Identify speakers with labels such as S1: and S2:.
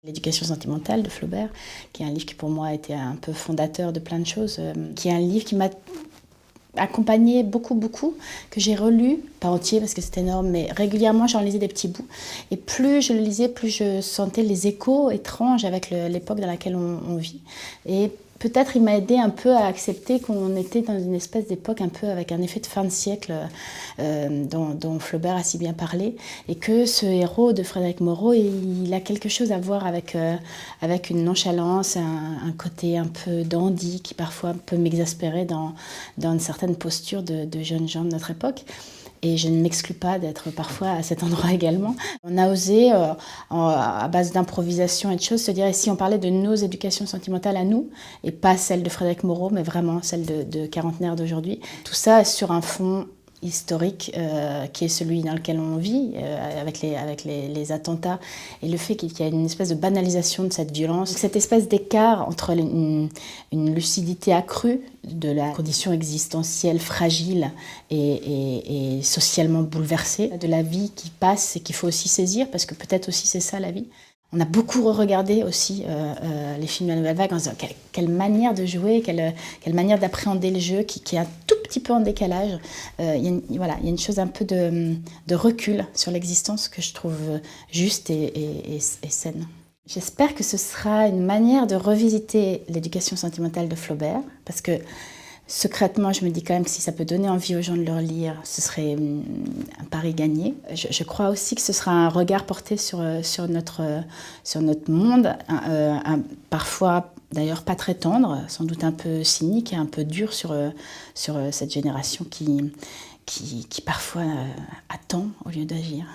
S1: L'éducation sentimentale de Flaubert, qui est un livre qui pour moi a été un peu fondateur de plein de choses, qui est un livre qui m'a accompagné beaucoup, que j'ai relu, pas entier parce que c'est énorme, mais régulièrement j'en lisais des petits bouts. Et plus je le lisais, plus je sentais les échos étranges avec l'époque dans laquelle on vit. Et peut-être il m'a aidé un peu à accepter qu'on était dans une espèce d'époque un peu avec un effet de fin de siècle dont Flaubert a si bien parlé, et que ce héros de Frédéric Moreau, il a quelque chose à voir avec une nonchalance, un côté un peu dandy qui parfois peut m'exaspérer dans une certaine posture de jeunes gens de notre époque. Et je ne m'exclus pas d'être parfois à cet endroit également. On a osé, à base d'improvisation et de choses, se dire, et si on parlait de nos éducations sentimentales à nous, et pas celle de Frédéric Moreau, mais vraiment celle de quarantenaires d'aujourd'hui. Tout ça sur un fond historique qui est celui dans lequel on vit, avec les attentats, et le fait qu'il y a une espèce de banalisation de cette violence, cette espèce d'écart entre une lucidité accrue de la condition existentielle fragile et socialement bouleversée, de la vie qui passe et qu'il faut aussi saisir, parce que peut-être aussi c'est ça la vie. On a beaucoup re-regardé aussi les films de la Nouvelle Vague en se disant quelle manière de jouer, quelle manière d'appréhender le jeu qui est un tout petit peu en décalage. Il y a une chose un peu de recul sur l'existence que je trouve juste et saine. J'espère que ce sera une manière de revisiter l'éducation sentimentale de Flaubert, parce que secrètement, je me dis quand même que si ça peut donner envie aux gens de le relire, ce serait un pari gagné. Je crois aussi que ce sera un regard porté sur notre monde, parfois d'ailleurs pas très tendre, sans doute un peu cynique et un peu dur sur cette génération qui parfois attend au lieu d'agir.